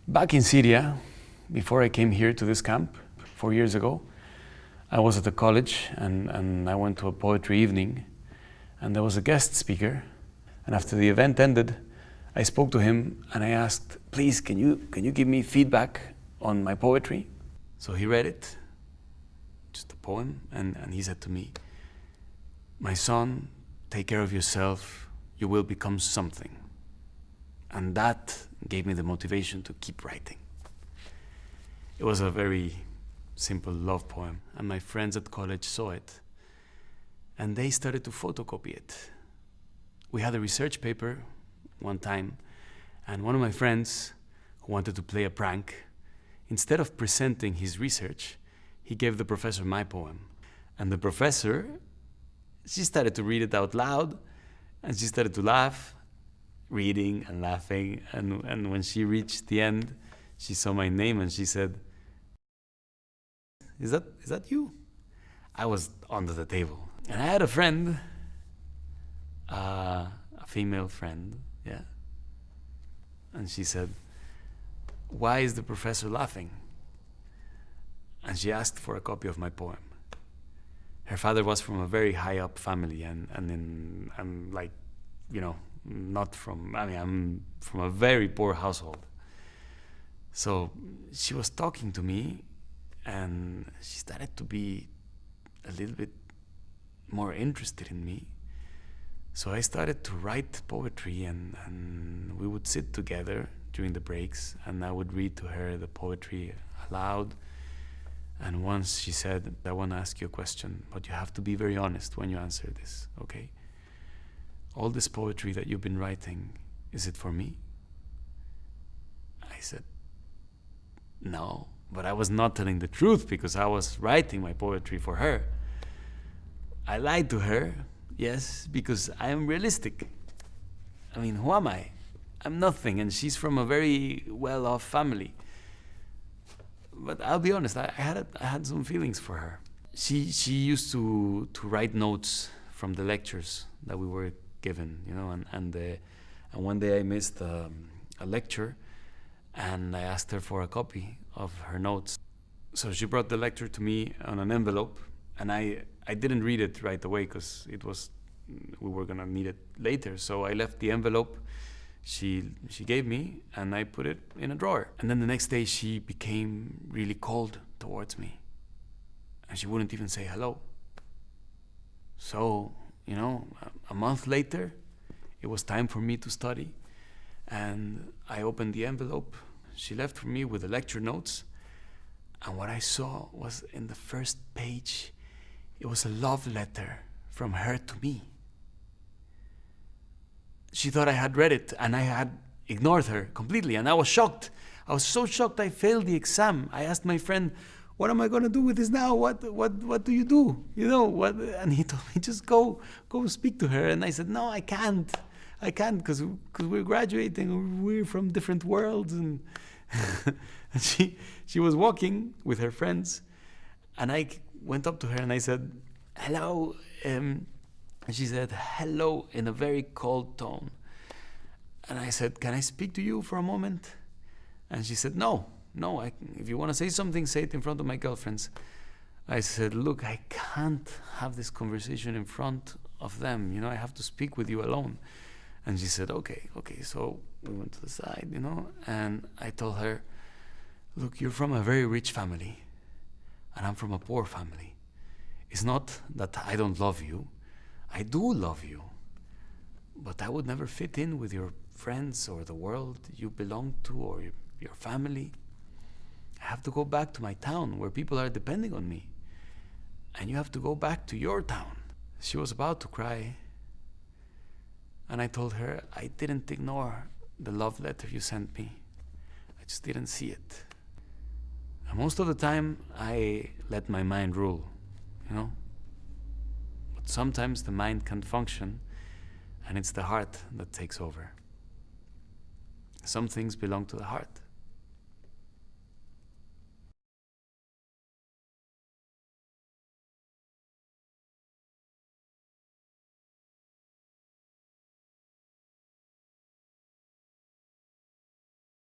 Back in Syria, before I came here to this camp 4 years ago, I was at a college and I went to a poetry evening, and there was a guest speaker. And after the event ended, I spoke to him and I asked, please, can you give me feedback on my poetry? So he read it, just a poem, and he said to me, my son, take care of yourself, you will become something. And that gave me the motivation to keep writing. It was a very simple love poem, and my friends at college saw it, and they started to photocopy it. We had a research paper one time, and one of my friends who wanted to play a prank, instead of presenting his research, he gave the professor my poem. And the professor, she started to read it out loud, and she started to laugh, reading and laughing, and when she reached the end, she saw my name and she said, is that you? I was under the table. And I had a friend, a female friend, yeah. And she said, why is the professor laughing? And she asked for a copy of my poem. Her father was from a very high up family, and I'm like, you know, I'm from a very poor household. So she was talking to me, and she started to be a little bit more interested in me. So I started to write poetry, and we would sit together during the breaks, and I would read to her the poetry aloud. And once she said, I want to ask you a question, but you have to be very honest when you answer this, okay? All this poetry that you've been writing, is it for me? I said, no, but I was not telling the truth because I was writing my poetry for her. I lied to her, yes, because I am realistic. I mean, who am I? I'm nothing, and she's from a very well-off family. But I'll be honest, I had some feelings for her. She used to write notes from the lectures that we were given, you know, and one day I missed a lecture, and I asked her for a copy of her notes. So she brought the lecture to me on an envelope, and I didn't read it right away because we were gonna need it later. So I left the envelope she gave me, and I put it in a drawer. And then the next day she became really cold towards me, and she wouldn't even say hello. So, you know, a month later, it was time for me to study, and I opened the envelope she left for me with the lecture notes, and what I saw was in the first page, it was a love letter from her to me. She thought I had read it, and I had ignored her completely, and I was shocked. I was so shocked I failed the exam. I asked my friend, what am I going to do with this now? What do you do? You know, what? And he told me, just go speak to her. And I said, no, I can't because we're graduating, we're from different worlds. And, and she was walking with her friends, and I went up to her and I said, hello. And she said, hello, in a very cold tone. And I said, can I speak to you for a moment? And she said, no, if you want to say something, say it in front of my girlfriends. I said, look, I can't have this conversation in front of them. You know, I have to speak with you alone. And she said, okay. So we went to the side, you know, and I told her, look, you're from a very rich family, and I'm from a poor family. It's not that I don't love you. I do love you, but I would never fit in with your friends or the world you belong to or your family. I have to go back to my town where people are depending on me, and you have to go back to your town. She was about to cry, and I told her I didn't ignore the love letter you sent me. I just didn't see it. And most of the time, I let my mind rule, you know? But sometimes the mind can't function, and it's the heart that takes over. Some things belong to the heart.